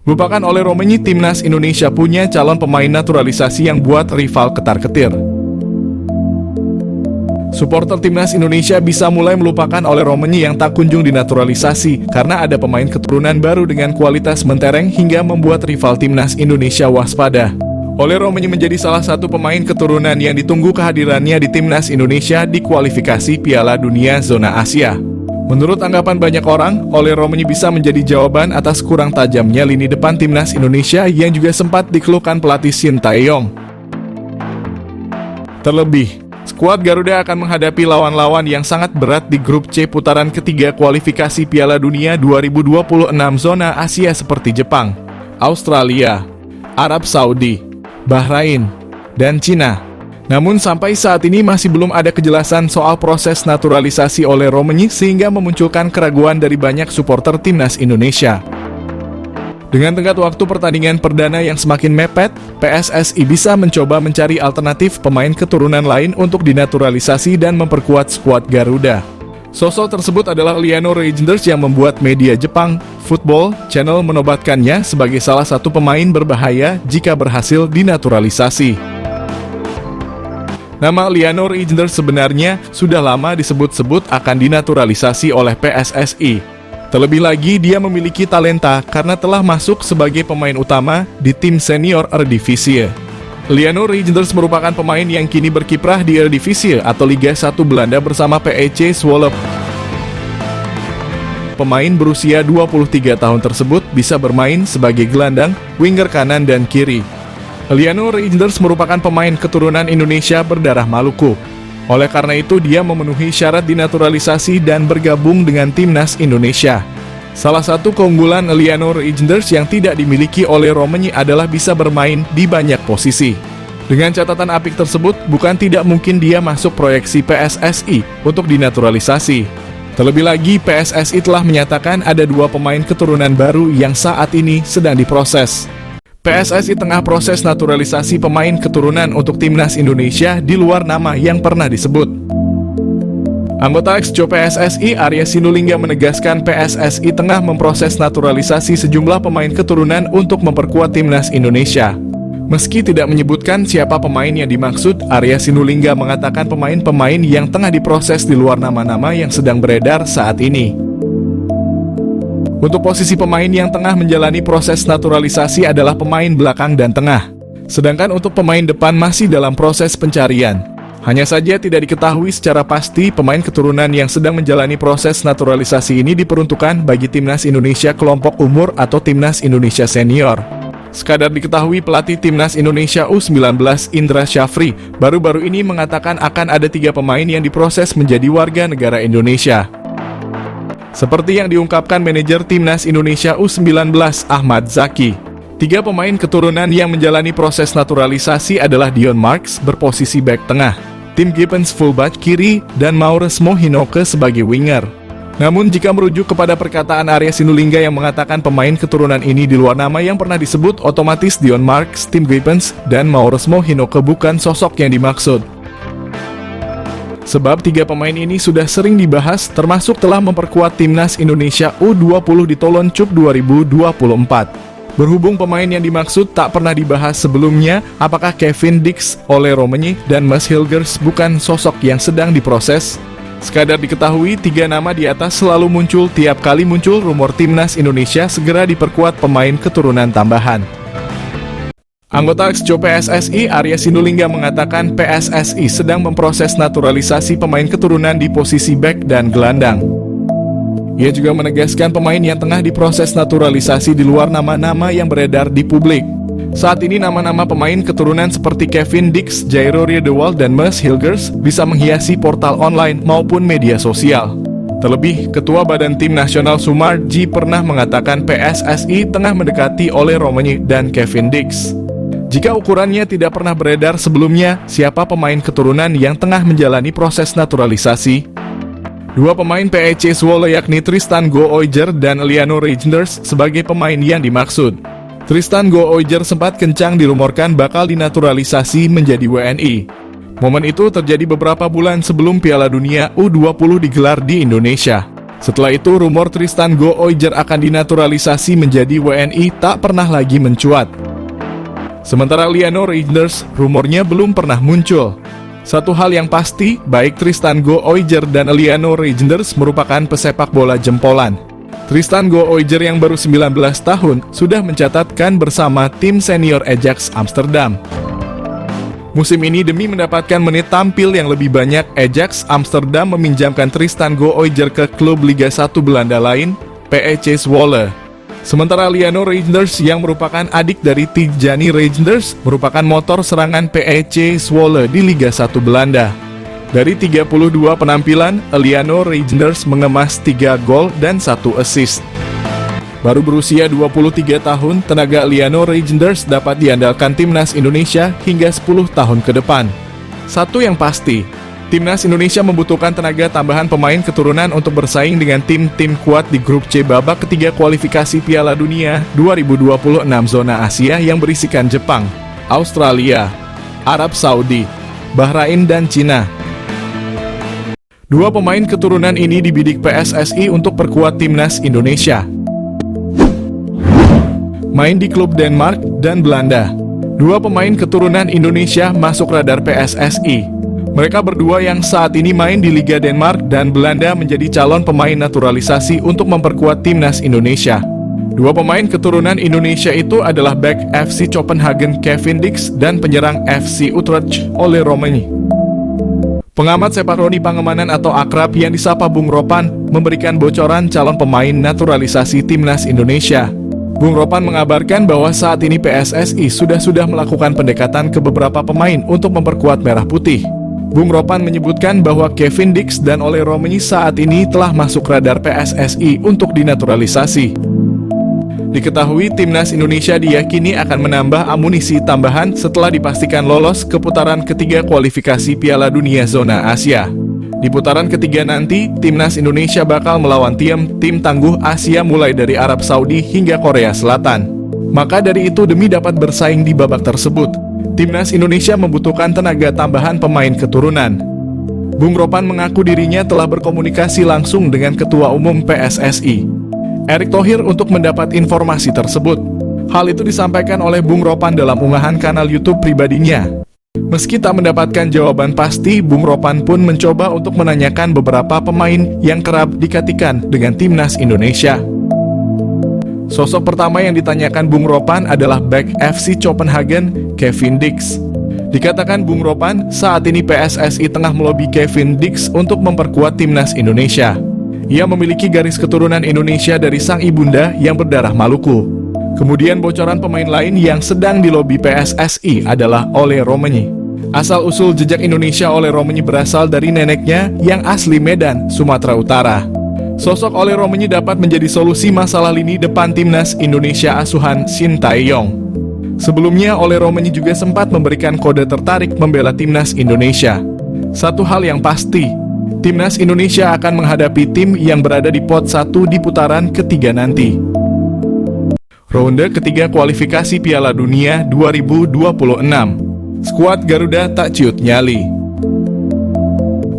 Merupakan oleh Romagnoli, timnas Indonesia punya calon pemain naturalisasi yang buat rival ketar-ketir. Supporter timnas Indonesia bisa mulai melupakan oleh Romagnoli yang tak kunjung dinaturalisasi karena ada pemain keturunan baru dengan kualitas mentereng hingga membuat rival timnas Indonesia waspada. Oleh Romagnoli menjadi salah satu pemain keturunan yang ditunggu kehadirannya di timnas Indonesia di kualifikasi Piala Dunia Zona Asia. Menurut anggapan banyak orang, oleh Romagnoli bisa menjadi jawaban atas kurang tajamnya lini depan timnas Indonesia yang juga sempat dikeluhkan pelatih Shin Tae-yong. Terlebih, skuad Garuda akan menghadapi lawan-lawan yang sangat berat di grup C putaran ketiga kualifikasi Piala Dunia 2026 Zona Asia seperti Jepang, Australia, Arab Saudi, Bahrain, dan Cina. Namun sampai saat ini masih belum ada kejelasan soal proses naturalisasi oleh Romagnoli sehingga memunculkan keraguan dari banyak supporter timnas Indonesia. Dengan tenggat waktu pertandingan perdana yang semakin mepet, PSSI bisa mencoba mencari alternatif pemain keturunan lain untuk dinaturalisasi dan memperkuat skuad Garuda. Sosok tersebut adalah Liano Reijnders yang membuat media Jepang Football Channel menobatkannya sebagai salah satu pemain berbahaya jika berhasil dinaturalisasi. Nama Liano Reijnders sebenarnya sudah lama disebut-sebut akan dinaturalisasi oleh PSSI. Terlebih lagi, dia memiliki talenta karena telah masuk sebagai pemain utama di tim senior Eredivisie. Liano Reijnders merupakan pemain yang kini berkiprah di Eredivisie atau Liga 1 Belanda bersama PEC Zwolle. Pemain berusia 23 tahun tersebut bisa bermain sebagai gelandang, winger kanan dan kiri. Liano Reijnders merupakan pemain keturunan Indonesia berdarah Maluku. Oleh karena itu, dia memenuhi syarat dinaturalisasi dan bergabung dengan timnas Indonesia. Salah satu keunggulan Liano Reijnders yang tidak dimiliki oleh Romagnoli adalah bisa bermain di banyak posisi. Dengan catatan apik tersebut, bukan tidak mungkin dia masuk proyeksi PSSI untuk dinaturalisasi. Terlebih lagi, PSSI telah menyatakan ada 2 pemain keturunan baru yang saat ini sedang diproses. PSSI tengah proses naturalisasi pemain keturunan untuk timnas Indonesia di luar nama yang pernah disebut. Anggota Exco PSSI Arya Sinulinga menegaskan PSSI tengah memproses naturalisasi sejumlah pemain keturunan untuk memperkuat timnas Indonesia. Meski tidak menyebutkan siapa pemain yang dimaksud, Arya Sinulinga mengatakan pemain-pemain yang tengah diproses di luar nama-nama yang sedang beredar saat ini. Untuk posisi pemain yang tengah menjalani proses naturalisasi adalah pemain belakang dan tengah. Sedangkan untuk pemain depan masih dalam proses pencarian. Hanya saja tidak diketahui secara pasti pemain keturunan yang sedang menjalani proses naturalisasi ini diperuntukkan bagi timnas Indonesia kelompok umur atau timnas Indonesia senior. Sekadar diketahui pelatih timnas Indonesia U19 Indra Syafri baru-baru ini mengatakan akan ada 3 pemain yang diproses menjadi warga negara Indonesia. Seperti yang diungkapkan manajer timnas Indonesia U19 Ahmad Zaki, 3 pemain keturunan yang menjalani proses naturalisasi adalah Dion Marks berposisi bek tengah, Tim Gibbons fullback kiri, dan Maures Mohinoke sebagai winger. Namun jika merujuk kepada perkataan Arya Sinulinga yang mengatakan pemain keturunan ini di luar nama yang pernah disebut, otomatis Dion Marks, Tim Gibbons, dan Maures Mohinoke bukan sosok yang dimaksud. Sebab 3 pemain ini sudah sering dibahas termasuk telah memperkuat timnas Indonesia U20 di Toulon Cup 2024. Berhubung pemain yang dimaksud tak pernah dibahas sebelumnya, apakah Kevin Dix oleh Romagnoli dan Mads Hilgers bukan sosok yang sedang diproses? Sekadar diketahui, 3 nama di atas selalu muncul tiap kali muncul rumor timnas Indonesia segera diperkuat pemain keturunan tambahan. Anggota Exco PSSI Arya Sinulinga mengatakan PSSI sedang memproses naturalisasi pemain keturunan di posisi bek dan gelandang. Ia juga menegaskan pemain yang tengah diproses naturalisasi di luar nama-nama yang beredar di publik. Saat ini nama-nama pemain keturunan seperti Kevin Dix, Jairo Riedewald, dan Mads Hilgers bisa menghiasi portal online maupun media sosial. Terlebih, Ketua Badan Tim Nasional Sumarji pernah mengatakan PSSI tengah mendekati oleh Romagnoli dan Kevin Dix. Jika ukurannya tidak pernah beredar sebelumnya, siapa pemain keturunan yang tengah menjalani proses naturalisasi? 2 pemain PEC Zwolle yakni Tristan Gooijer dan Liano Reijnders sebagai pemain yang dimaksud. Tristan Gooijer sempat kencang dirumorkan bakal dinaturalisasi menjadi WNI. Momen itu terjadi beberapa bulan sebelum Piala Dunia U20 digelar di Indonesia. Setelah itu, rumor Tristan Go Oijer akan dinaturalisasi menjadi WNI tak pernah lagi mencuat. Sementara Liano Reijnders, rumornya belum pernah muncul. Satu hal yang pasti, baik Tristan Go Oijer dan Liano Reijnders merupakan pesepak bola jempolan. Tristan Go Oijer yang baru 19 tahun sudah mencatatkan bersama tim senior Ajax Amsterdam. Musim ini demi mendapatkan menit tampil yang lebih banyak, Ajax Amsterdam meminjamkan Tristan Go Oijer ke klub Liga 1 Belanda lain, PEC Zwolle. Sementara Liano Reijnders yang merupakan adik dari Tijani Reijnders merupakan motor serangan PEC Zwolle di Liga 1 Belanda. Dari 32 penampilan, Liano Reijnders mengemas 3 gol dan 1 assist. Baru berusia 23 tahun, tenaga Liano Reijnders dapat diandalkan timnas Indonesia hingga 10 tahun ke depan. Satu yang pasti, timnas Indonesia membutuhkan tenaga tambahan pemain keturunan untuk bersaing dengan tim-tim kuat di grup C babak ketiga kualifikasi Piala Dunia 2026 zona Asia yang berisikan Jepang, Australia, Arab Saudi, Bahrain, dan Cina. Dua pemain keturunan ini dibidik PSSI untuk perkuat timnas Indonesia. Main di klub Denmark dan Belanda. Dua pemain keturunan Indonesia masuk radar PSSI. Mereka berdua yang saat ini main di Liga Denmark dan Belanda menjadi calon pemain naturalisasi untuk memperkuat timnas Indonesia. Dua pemain keturunan Indonesia itu adalah bek FC Copenhagen Kevin Dix dan penyerang FC Utrecht Ole Roemeny. Pengamat sepak Roni Pangemanan atau akrab yang disapa Bung Ropan memberikan bocoran calon pemain naturalisasi timnas Indonesia. Bung Ropan mengabarkan bahwa saat ini PSSI sudah melakukan pendekatan ke beberapa pemain untuk memperkuat Merah Putih. Bung Ropan menyebutkan bahwa Kevin Dix dan Ole Roemeny saat ini telah masuk radar PSSI untuk dinaturalisasi. Diketahui timnas Indonesia diyakini akan menambah amunisi tambahan setelah dipastikan lolos ke putaran ketiga kualifikasi Piala Dunia zona Asia. Di putaran ketiga nanti, timnas Indonesia bakal melawan tim tangguh Asia mulai dari Arab Saudi hingga Korea Selatan. Maka dari itu demi dapat bersaing di babak tersebut, timnas Indonesia membutuhkan tenaga tambahan pemain keturunan. Bung Ropan mengaku dirinya telah berkomunikasi langsung dengan Ketua Umum PSSI, Erick Thohir, untuk mendapat informasi tersebut. Hal itu disampaikan oleh Bung Ropan dalam unggahan kanal YouTube pribadinya. Meski tak mendapatkan jawaban pasti, Bung Ropan pun mencoba untuk menanyakan beberapa pemain yang kerap dikatikan dengan timnas Indonesia. Sosok pertama yang ditanyakan Bung Ropan adalah bek FC Copenhagen, Kevin Dix. Dikatakan Bung Ropan, saat ini PSSI tengah melobi Kevin Dix untuk memperkuat timnas Indonesia. Ia memiliki garis keturunan Indonesia dari sang ibunda yang berdarah Maluku. Kemudian bocoran pemain lain yang sedang dilobi PSSI adalah Ole Roemeny. Asal-usul jejak Indonesia Ole Roemeny berasal dari neneknya yang asli Medan, Sumatera Utara. Sosok Ole Roemeny dapat menjadi solusi masalah lini depan timnas Indonesia asuhan Shin Tae-yong. Sebelumnya, Ole Roemeny juga sempat memberikan kode tertarik membela timnas Indonesia. Satu hal yang pasti, timnas Indonesia akan menghadapi tim yang berada di pot 1 di putaran ketiga nanti. Ronde ketiga kualifikasi Piala Dunia 2026. Skuad Garuda tak ciut nyali.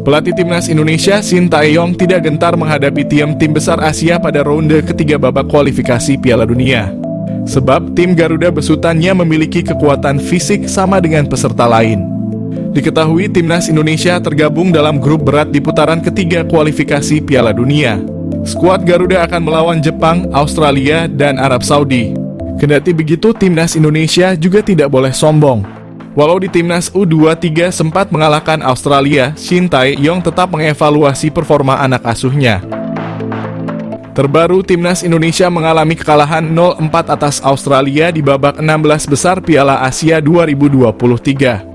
Pelatih timnas Indonesia Shin Tae-yong tidak gentar menghadapi tim besar Asia pada ronde ketiga babak kualifikasi Piala Dunia. Sebab tim Garuda besutannya memiliki kekuatan fisik sama dengan peserta lain. Diketahui timnas Indonesia tergabung dalam grup berat di putaran ketiga kualifikasi Piala Dunia. Skuad Garuda akan melawan Jepang, Australia, dan Arab Saudi. Kendati begitu, timnas Indonesia juga tidak boleh sombong. Walau di timnas U23 sempat mengalahkan Australia, Shin Tae-yong tetap mengevaluasi performa anak asuhnya. Terbaru, timnas Indonesia mengalami kekalahan 0-4 atas Australia di babak 16 besar Piala Asia 2023.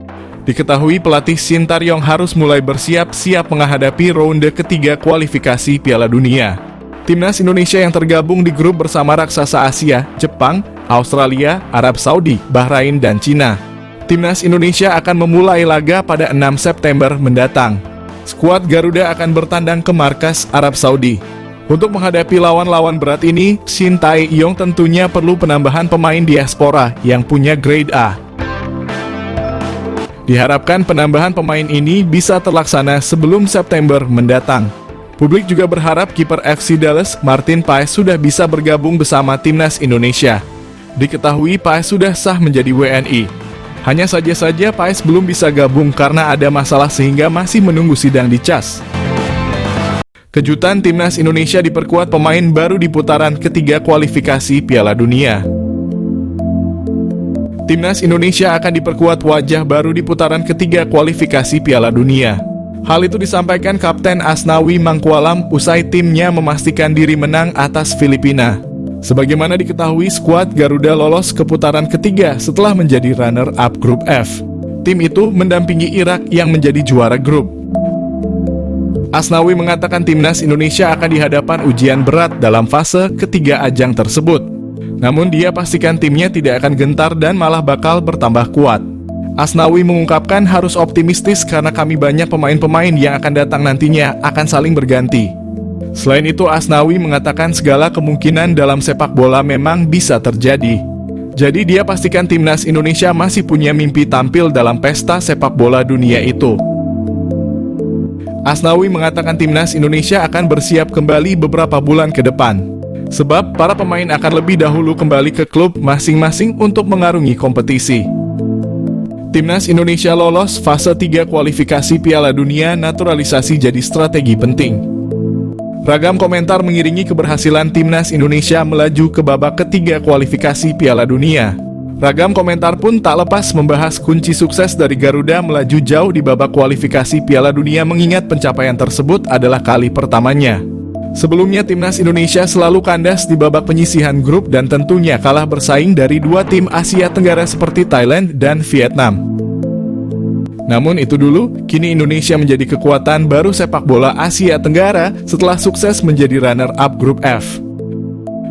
Diketahui pelatih Shin Tae-yong harus mulai bersiap-siap menghadapi ronde ketiga kualifikasi Piala Dunia. Timnas Indonesia yang tergabung di grup bersama raksasa Asia, Jepang, Australia, Arab Saudi, Bahrain, dan Cina. Timnas Indonesia akan memulai laga pada 6 September mendatang. Skuad Garuda akan bertandang ke markas Arab Saudi. Untuk menghadapi lawan-lawan berat ini, Shin Tae-yong tentunya perlu penambahan pemain diaspora yang punya grade A. Diharapkan penambahan pemain ini bisa terlaksana sebelum September mendatang. Publik juga berharap kiper FC Dallas, Martin Paes sudah bisa bergabung bersama timnas Indonesia. Diketahui Paes sudah sah menjadi WNI. Hanya saja Paes belum bisa gabung karena ada masalah sehingga masih menunggu sidang di CAS. Kejutan timnas Indonesia diperkuat pemain baru di putaran ketiga kualifikasi Piala Dunia. Timnas Indonesia akan diperkuat wajah baru di putaran ketiga kualifikasi Piala Dunia. Hal itu disampaikan Kapten Asnawi Mangkualam usai timnya memastikan diri menang atas Filipina. Sebagaimana diketahui, skuad Garuda lolos ke putaran ketiga setelah menjadi runner-up grup F. Tim itu mendampingi Irak yang menjadi juara grup. Asnawi mengatakan timnas Indonesia akan dihadapan ujian berat dalam fase ketiga ajang tersebut. Namun dia pastikan timnya tidak akan gentar dan malah bakal bertambah kuat. Asnawi mengungkapkan harus optimistis karena kami banyak pemain-pemain yang akan datang nantinya akan saling berganti. Selain itu, Asnawi mengatakan segala kemungkinan dalam sepak bola memang bisa terjadi. Jadi dia pastikan timnas Indonesia masih punya mimpi tampil dalam pesta sepak bola dunia itu. Asnawi mengatakan timnas Indonesia akan bersiap kembali beberapa bulan ke depan. Sebab para pemain akan lebih dahulu kembali ke klub masing-masing untuk mengarungi kompetisi. Timnas Indonesia lolos fase 3 kualifikasi Piala Dunia, naturalisasi jadi strategi penting. Ragam komentar mengiringi keberhasilan timnas Indonesia melaju ke babak ketiga kualifikasi Piala Dunia. Ragam komentar pun tak lepas membahas kunci sukses dari Garuda melaju jauh di babak kualifikasi Piala Dunia, mengingat pencapaian tersebut adalah kali pertamanya. Sebelumnya timnas Indonesia selalu kandas di babak penyisihan grup dan tentunya kalah bersaing dari dua tim Asia Tenggara seperti Thailand dan Vietnam. Namun itu dulu, kini Indonesia menjadi kekuatan baru sepak bola Asia Tenggara setelah sukses menjadi runner-up grup F.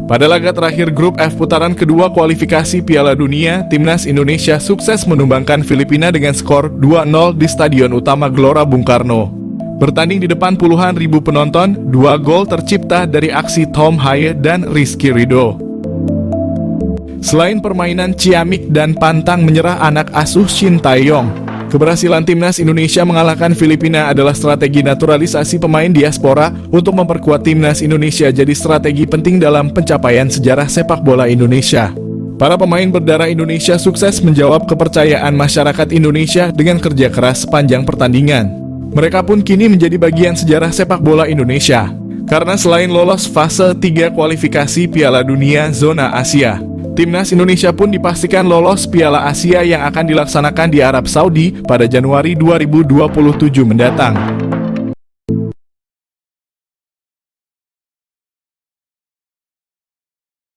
Pada laga terakhir grup F putaran kedua kualifikasi Piala Dunia, timnas Indonesia sukses menumbangkan Filipina dengan skor 2-0 di Stadion Utama Gelora Bung Karno. Bertanding di depan puluhan ribu penonton, 2 gol tercipta dari aksi Tom Haye dan Rizky Ridho. Selain permainan ciamik dan pantang menyerah anak asuh Shin Tae-yong, keberhasilan timnas Indonesia mengalahkan Filipina adalah strategi naturalisasi pemain diaspora untuk memperkuat timnas Indonesia jadi strategi penting dalam pencapaian sejarah sepak bola Indonesia. Para pemain berdarah Indonesia sukses menjawab kepercayaan masyarakat Indonesia dengan kerja keras sepanjang pertandingan. Mereka pun kini menjadi bagian sejarah sepak bola Indonesia. Karena selain lolos fase 3 kualifikasi Piala Dunia zona Asia, timnas Indonesia pun dipastikan lolos Piala Asia yang akan dilaksanakan di Arab Saudi pada Januari 2027 mendatang.